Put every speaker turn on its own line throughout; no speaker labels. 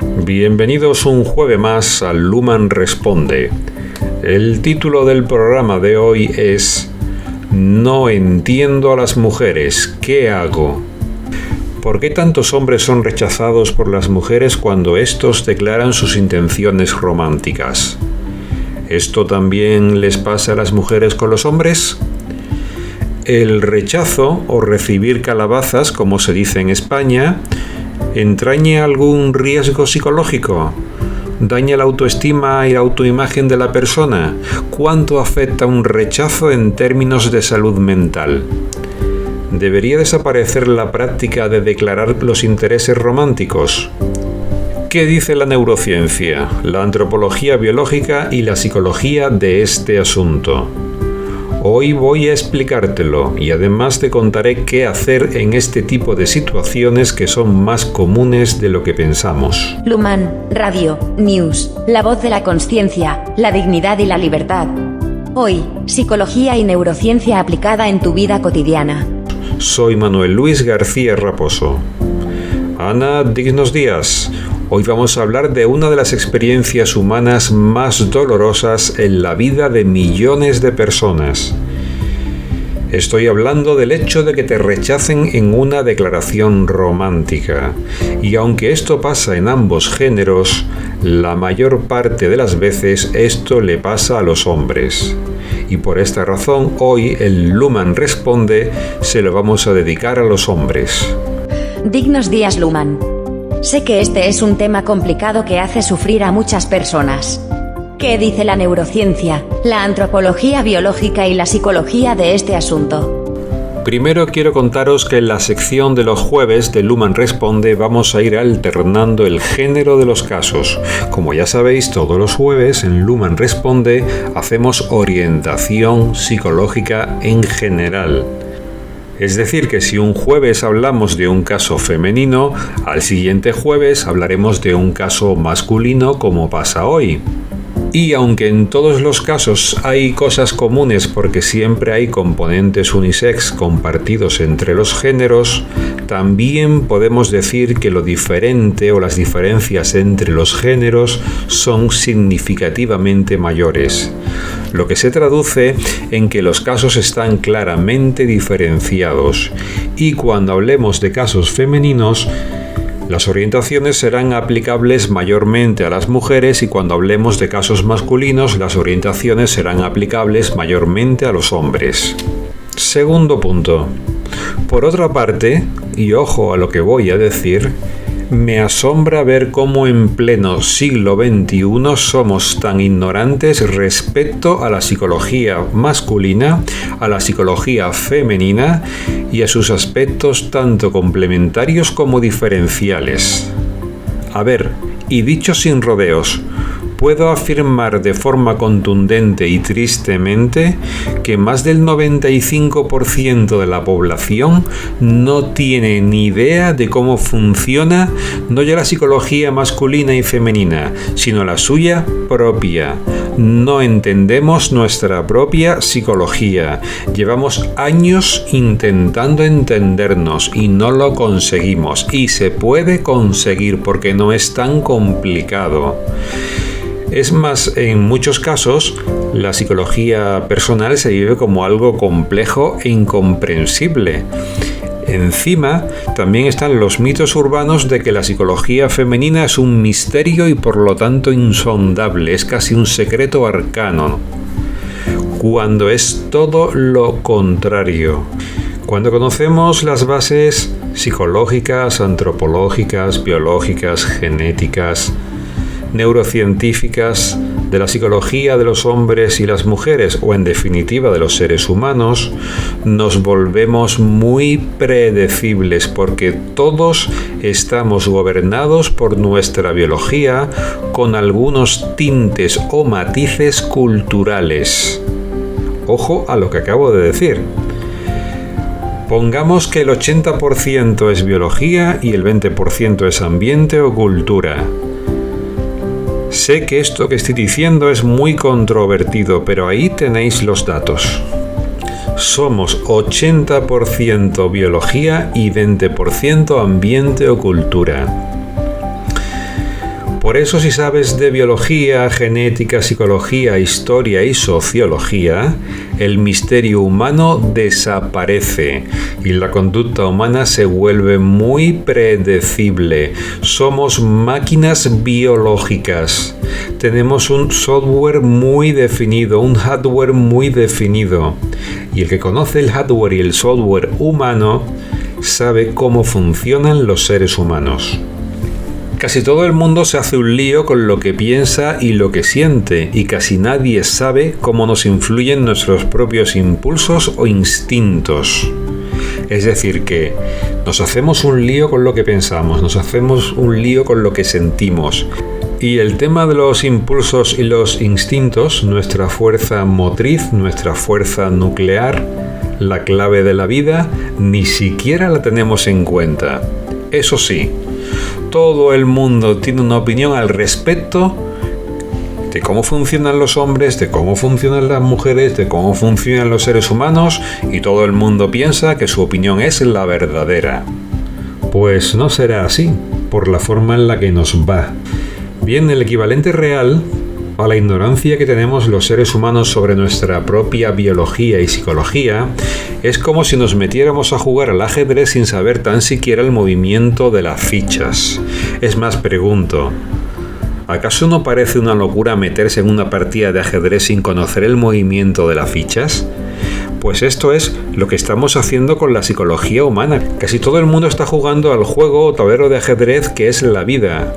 Bienvenidos un jueves más al Luhmann Responde. El título del programa de hoy es No entiendo a las mujeres, ¿qué hago? ¿Por qué tantos hombres son rechazados por las mujeres cuando estos declaran sus intenciones románticas? ¿Esto también les pasa a las mujeres con los hombres? El rechazo o recibir calabazas, como se dice en España, ¿entraña algún riesgo psicológico? ¿Daña la autoestima y la autoimagen de la persona? ¿Cuánto afecta un rechazo en términos de salud mental? ¿Debería desaparecer la práctica de declarar los intereses románticos? ¿Qué dice la neurociencia, la antropología biológica y la psicología de este asunto? Hoy voy a explicártelo y además te contaré qué hacer en este tipo de situaciones que son más comunes de lo que pensamos.
Luhmann, Radio, News, la voz de la consciencia, la dignidad y la libertad. Hoy, psicología y neurociencia aplicada en tu vida cotidiana.
Soy Manuel Luis García Raposo. Ana, dignos días. Hoy vamos a hablar de una de las experiencias humanas más dolorosas en la vida de millones de personas. Estoy hablando del hecho de que te rechacen en una declaración romántica. Y aunque esto pasa en ambos géneros, la mayor parte de las veces esto le pasa a los hombres. Y por esta razón, hoy el Luhmann Responde se lo vamos a dedicar a los hombres.
Dignos días, Luhmann. Sé que este es un tema complicado que hace sufrir a muchas personas. ¿Qué dice la neurociencia, la antropología biológica y la psicología de este asunto?
Primero quiero contaros que en la sección de los jueves de Luhmann Responde vamos a ir alternando el género de los casos. Como ya sabéis, todos los jueves en Luhmann Responde hacemos orientación psicológica en general. Es decir, que si un jueves hablamos de un caso femenino, al siguiente jueves hablaremos de un caso masculino como pasa hoy. Y aunque en todos los casos hay cosas comunes porque siempre hay componentes unisex compartidos entre los géneros, también podemos decir que lo diferente o las diferencias entre los géneros son significativamente mayores, lo que se traduce en que los casos están claramente diferenciados. Y cuando hablemos de casos femeninos, las orientaciones serán aplicables mayormente a las mujeres y cuando hablemos de casos masculinos, las orientaciones serán aplicables mayormente a los hombres. Segundo punto. Por otra parte, y ojo a lo que voy a decir, me asombra ver cómo en pleno siglo XXI somos tan ignorantes respecto a la psicología masculina, a la psicología femenina y a sus aspectos tanto complementarios como diferenciales. A ver, y dicho sin rodeos, puedo afirmar de forma contundente y tristemente que más del 95% de la población no tiene ni idea de cómo funciona no ya la psicología masculina y femenina, sino la suya propia. No entendemos nuestra propia psicología. Llevamos años intentando entendernos y no lo conseguimos. Y se puede conseguir porque no es tan complicado. Es más, en muchos casos, la psicología personal se vive como algo complejo e incomprensible. Encima, también están los mitos urbanos de que la psicología femenina es un misterio y por lo tanto insondable, es casi un secreto arcano, cuando es todo lo contrario. Cuando conocemos las bases psicológicas, antropológicas, biológicas, genéticas, neurocientíficas de la psicología de los hombres y las mujeres, o en definitiva de los seres humanos, nos volvemos muy predecibles porque todos estamos gobernados por nuestra biología con algunos tintes o matices culturales. Ojo a lo que acabo de decir. Pongamos que el 80% es biología y el 20% es ambiente o cultura. Sé que esto que estoy diciendo es muy controvertido, pero ahí tenéis los datos. Somos 80% biología y 20% ambiente o cultura. Por eso, si sabes de biología, genética, psicología, historia y sociología, el misterio humano desaparece y la conducta humana se vuelve muy predecible. Somos máquinas biológicas. Tenemos un software muy definido, un hardware muy definido. Y el que conoce el hardware y el software humano sabe cómo funcionan los seres humanos. Casi todo el mundo se hace un lío con lo que piensa y lo que siente, y casi nadie sabe cómo nos influyen nuestros propios impulsos o instintos. Es decir, que nos hacemos un lío con lo que pensamos, nos hacemos un lío con lo que sentimos. Y el tema de los impulsos y los instintos, nuestra fuerza motriz, nuestra fuerza nuclear, la clave de la vida, ni siquiera la tenemos en cuenta. Eso sí, todo el mundo tiene una opinión al respecto de cómo funcionan los hombres, de cómo funcionan las mujeres, de cómo funcionan los seres humanos, y todo el mundo piensa que su opinión es la verdadera. Pues no será así, por la forma en la que nos va. Bien, el equivalente real a la ignorancia que tenemos los seres humanos sobre nuestra propia biología y psicología es como si nos metiéramos a jugar al ajedrez sin saber tan siquiera el movimiento de las fichas. Es más, pregunto, ¿acaso no parece una locura meterse en una partida de ajedrez sin conocer el movimiento de las fichas? Pues esto es lo que estamos haciendo con la psicología humana. Casi todo el mundo está jugando al juego o tablero de ajedrez que es la vida,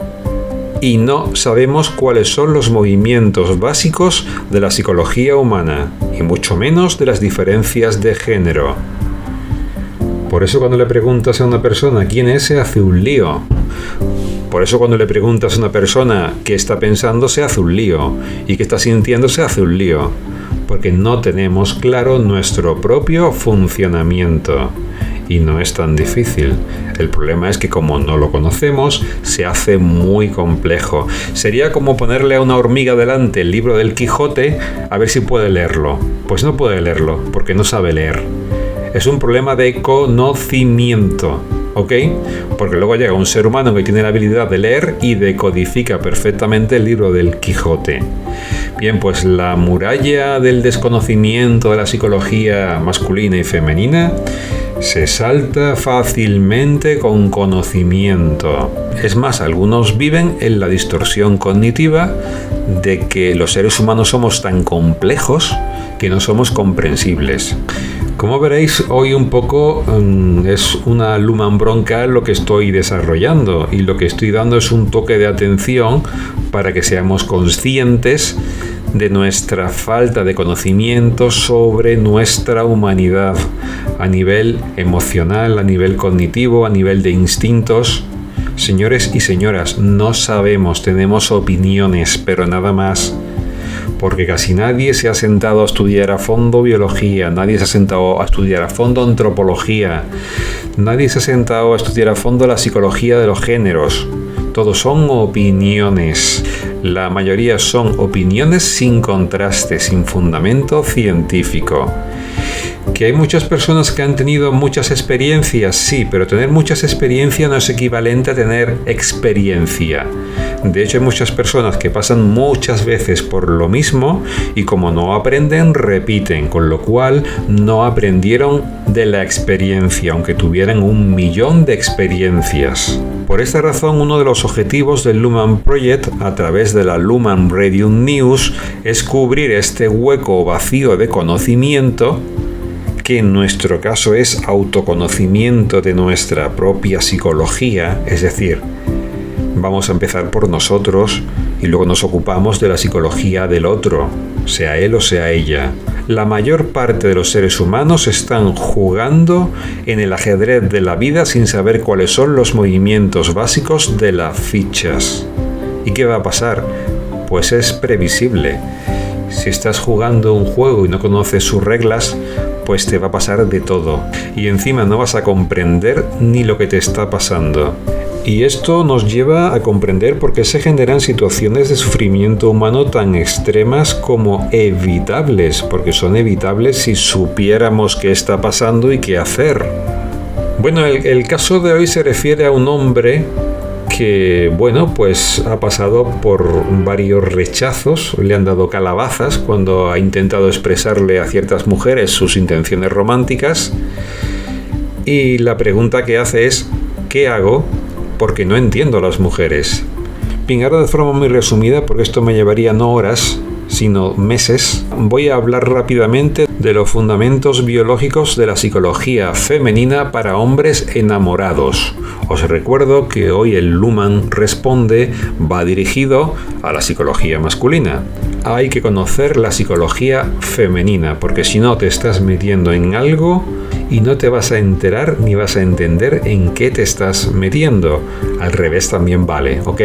y no sabemos cuáles son los movimientos básicos de la psicología humana, y mucho menos de las diferencias de género. Por eso cuando le preguntas a una persona quién es, se hace un lío. Por eso cuando le preguntas a una persona qué está pensando, se hace un lío, y qué está sintiendo, se hace un lío, porque no tenemos claro nuestro propio funcionamiento. Y no es tan difícil. El problema es que como no lo conocemos, se hace muy complejo. Sería como ponerle a una hormiga delante el libro del Quijote a ver si puede leerlo. Pues no puede leerlo, porque no sabe leer. Es un problema de conocimiento, ¿ok? Porque luego llega un ser humano que tiene la habilidad de leer y decodifica perfectamente el libro del Quijote. Bien, pues la muralla del desconocimiento de la psicología masculina y femenina se salta fácilmente con conocimiento. Es más, algunos viven en la distorsión cognitiva de que los seres humanos somos tan complejos que no somos comprensibles. Como veréis, hoy un poco es una Luhmann bronca lo que estoy desarrollando, y lo que estoy dando es un toque de atención para que seamos conscientes de nuestra falta de conocimiento sobre nuestra humanidad a nivel emocional, a nivel cognitivo, a nivel de instintos. Señores y señoras, no sabemos, tenemos opiniones, pero nada más. Porque casi nadie se ha sentado a estudiar a fondo biología, nadie se ha sentado a estudiar a fondo antropología, nadie se ha sentado a estudiar a fondo la psicología de los géneros. Todos son opiniones. La mayoría son opiniones sin contraste, sin fundamento científico. ¿Que hay muchas personas que han tenido muchas experiencias? Sí, pero tener muchas experiencias no es equivalente a tener experiencia. De hecho, hay muchas personas que pasan muchas veces por lo mismo y como no aprenden, repiten, con lo cual no aprendieron de la experiencia, aunque tuvieran 1.000.000 de experiencias. Por esta razón, uno de los objetivos del Luhmann Project, a través de la Luhmann Radio News, es cubrir este hueco vacío de conocimiento, que en nuestro caso es autoconocimiento de nuestra propia psicología, es decir, vamos a empezar por nosotros y luego nos ocupamos de la psicología del otro, sea él o sea ella. La mayor parte de los seres humanos están jugando en el ajedrez de la vida sin saber cuáles son los movimientos básicos de las fichas. ¿Y qué va a pasar? Pues es previsible. Si estás jugando un juego y no conoces sus reglas, pues te va a pasar de todo. Y encima no vas a comprender ni lo que te está pasando. Y esto nos lleva a comprender por qué se generan situaciones de sufrimiento humano tan extremas como evitables, porque son evitables si supiéramos qué está pasando y qué hacer. Bueno, el caso de hoy se refiere a un hombre que, bueno, pues ha pasado por varios rechazos, le han dado calabazas cuando ha intentado expresarle a ciertas mujeres sus intenciones románticas, y la pregunta que hace es: ¿qué hago? Porque no entiendo a las mujeres. Bien, ahora de forma muy resumida, porque esto me llevaría no horas, sino meses, voy a hablar rápidamente de los fundamentos biológicos de la psicología femenina para hombres enamorados. Os recuerdo que hoy el Luhmann Responde va dirigido a la psicología masculina. Hay que conocer la psicología femenina, porque si no te estás metiendo en algo y no te vas a enterar ni vas a entender en qué te estás metiendo. Al revés también vale, ¿ok?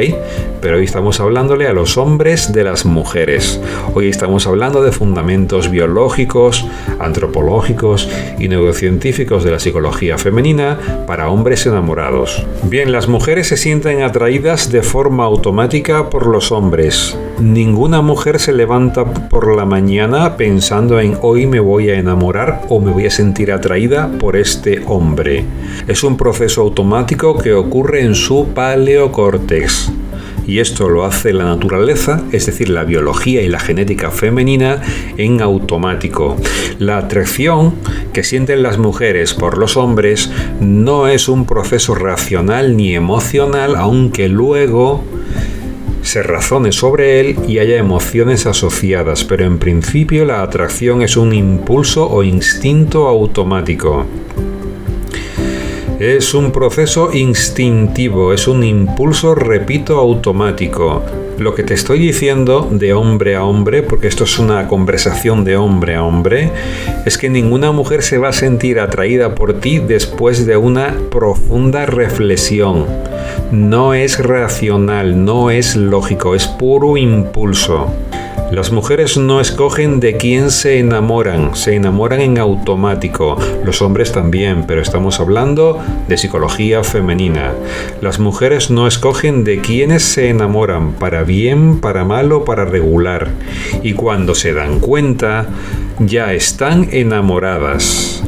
Pero hoy estamos hablándole a los hombres de las mujeres. Hoy estamos hablando de fundamentos biológicos, antropológicos y neurocientíficos de la psicología femenina para hombres enamorados. Bien, las mujeres se sienten atraídas de forma automática por los hombres. Ninguna mujer se levanta por la mañana pensando en hoy me voy a enamorar o me voy a sentir atraída por este hombre. Es un proceso automático que ocurre en su paleocórtex. Y esto lo hace la naturaleza, es decir, la biología y la genética femenina, en automático. La atracción que sienten las mujeres por los hombres no es un proceso racional ni emocional, aunque luego se razone sobre él y haya emociones asociadas, pero en principio la atracción es un impulso o instinto automático. Es un proceso instintivo, es un impulso, repito, automático. Lo que te estoy diciendo de hombre a hombre, porque esto es una conversación de hombre a hombre, es que ninguna mujer se va a sentir atraída por ti después de una profunda reflexión. No es racional, no es lógico, es puro impulso. Las mujeres no escogen de quién se enamoran en automático. Los hombres también, pero estamos hablando de psicología femenina. Las mujeres no escogen de quiénes se enamoran, para bien, para mal o para regular. Y cuando se dan cuenta, ya están enamoradas.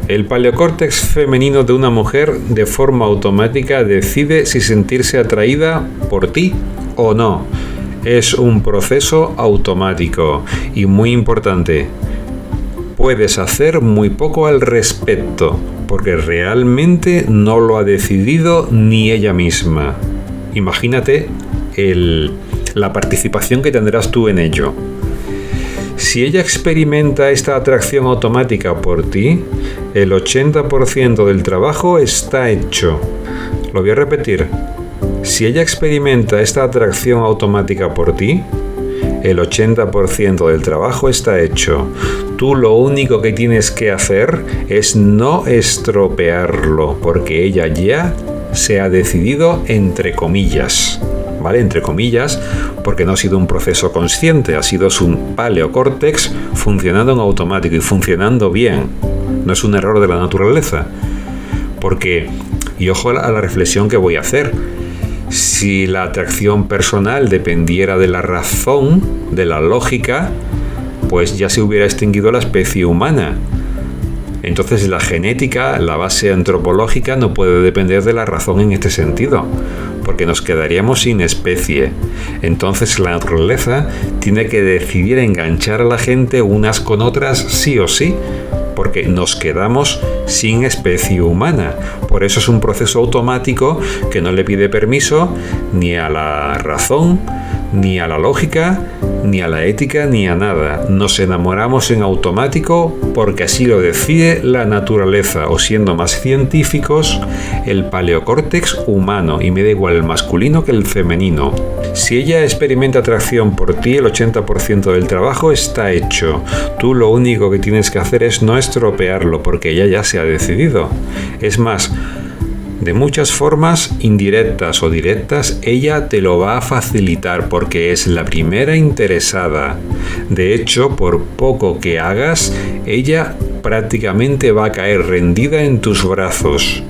El paleocórtex femenino de una mujer de forma automática decide si sentirse atraída por ti o no. Es un proceso automático y muy importante. Puedes hacer muy poco al respecto, porque realmente no lo ha decidido ni ella misma. Imagínate la participación que tendrás tú en ello. Si ella experimenta esta atracción automática por ti, el 80% del trabajo está hecho. Lo voy a repetir. Si ella experimenta esta atracción automática por ti, el 80% del trabajo está hecho. Tú lo único que tienes que hacer es no estropearlo, porque ella ya se ha decidido, entre comillas. ¿Vale? Entre comillas, porque no ha sido un proceso consciente, ha sido su paleocórtex funcionando en automático y funcionando bien. No es un error de la naturaleza. Porque, y ojo a la reflexión que voy a hacer, si la atracción personal dependiera de la razón, de la lógica, pues ya se hubiera extinguido la especie humana. Entonces la genética, la base antropológica, no puede depender de la razón en este sentido, porque nos quedaríamos sin especie. Entonces la naturaleza tiene que decidir enganchar a la gente unas con otras sí o sí, porque nos quedamos sin especie humana. Por eso es un proceso automático que no le pide permiso ni a la razón, ni a la lógica, ni a la ética, ni a nada. Nos enamoramos en automático porque así lo decide la naturaleza, o siendo más científicos, el paleocórtex humano, y me da igual el masculino que el femenino. Si ella experimenta atracción por ti, el 80% del trabajo está hecho. Tú lo único que tienes que hacer es no estropearlo, porque ella ya se ha decidido. Es más, de muchas formas, indirectas o directas, ella te lo va a facilitar porque es la primera interesada. De hecho, por poco que hagas, ella prácticamente va a caer rendida en tus brazos.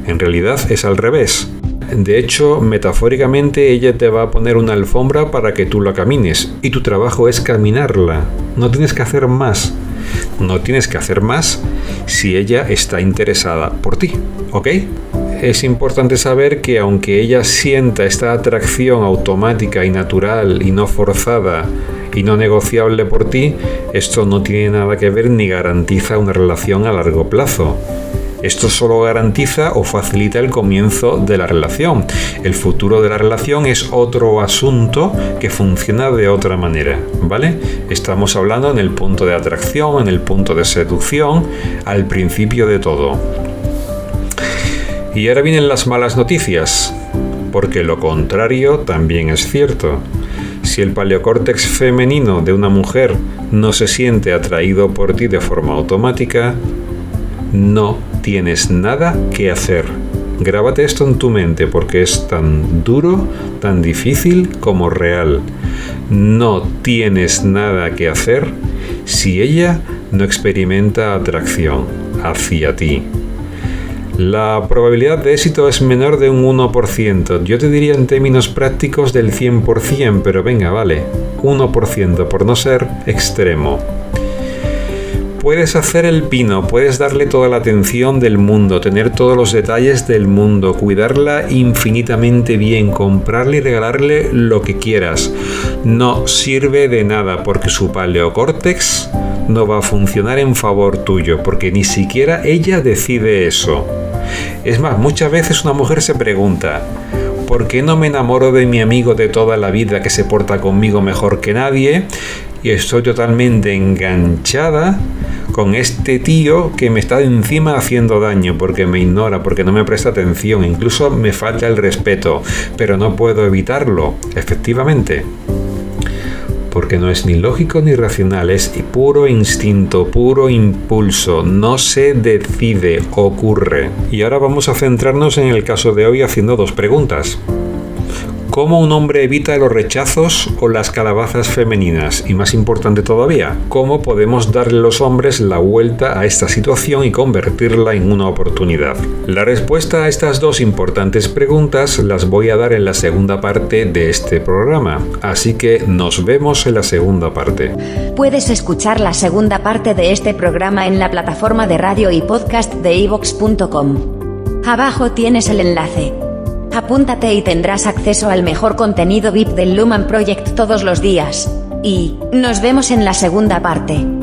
En realidad es al revés. De hecho, metafóricamente, ella te va a poner una alfombra para que tú la camines, y tu trabajo es caminarla. No tienes que hacer más. No tienes que hacer más si ella está interesada por ti, ¿ok? es importante saber que aunque ella sienta esta atracción automática y natural y no forzada y no negociable por ti, esto no tiene nada que ver ni garantiza una relación a largo plazo. Esto solo garantiza o facilita el comienzo de la relación. El futuro de la relación es otro asunto que funciona de otra manera, ¿vale? Estamos hablando en el punto de atracción, en el punto de seducción, al principio de todo. Y ahora vienen las malas noticias, porque lo contrario también es cierto. Si el paleocórtex femenino de una mujer no se siente atraído por ti de forma automática, no tienes nada que hacer. Grábate esto en tu mente porque es tan duro, tan difícil como real. No tienes nada que hacer si ella no experimenta atracción hacia ti. La probabilidad de éxito es menor de un 1%. Yo te diría en términos prácticos del 100%, pero venga, vale, 1% por no ser extremo. Puedes hacer el pino, puedes darle toda la atención del mundo, tener todos los detalles del mundo, cuidarla infinitamente bien, comprarle y regalarle lo que quieras. No sirve de nada porque su paleocórtex no va a funcionar en favor tuyo, porque ni siquiera ella decide eso. Es más, muchas veces una mujer se pregunta: ¿por qué no me enamoro de mi amigo de toda la vida que se porta conmigo mejor que nadie? Y estoy totalmente enganchada con este tío que me está encima haciendo daño porque me ignora, porque no me presta atención, incluso me falta el respeto, pero no puedo evitarlo, efectivamente. Porque no es ni lógico ni racional, es puro instinto, puro impulso, no se decide, ocurre. Y ahora vamos a centrarnos en el caso de hoy haciendo dos preguntas. ¿Cómo un hombre evita los rechazos o las calabazas femeninas? Y más importante todavía, ¿cómo podemos darle a los hombres la vuelta a esta situación y convertirla en una oportunidad? La respuesta a estas dos importantes preguntas las voy a dar en la segunda parte de este programa, así que nos vemos en la segunda parte.
Puedes escuchar la segunda parte de este programa en la plataforma de radio y podcast de iVoox.com. Abajo tienes el enlace. Apúntate y tendrás acceso al mejor contenido VIP del Lumen Project todos los días. Y nos vemos en la segunda parte.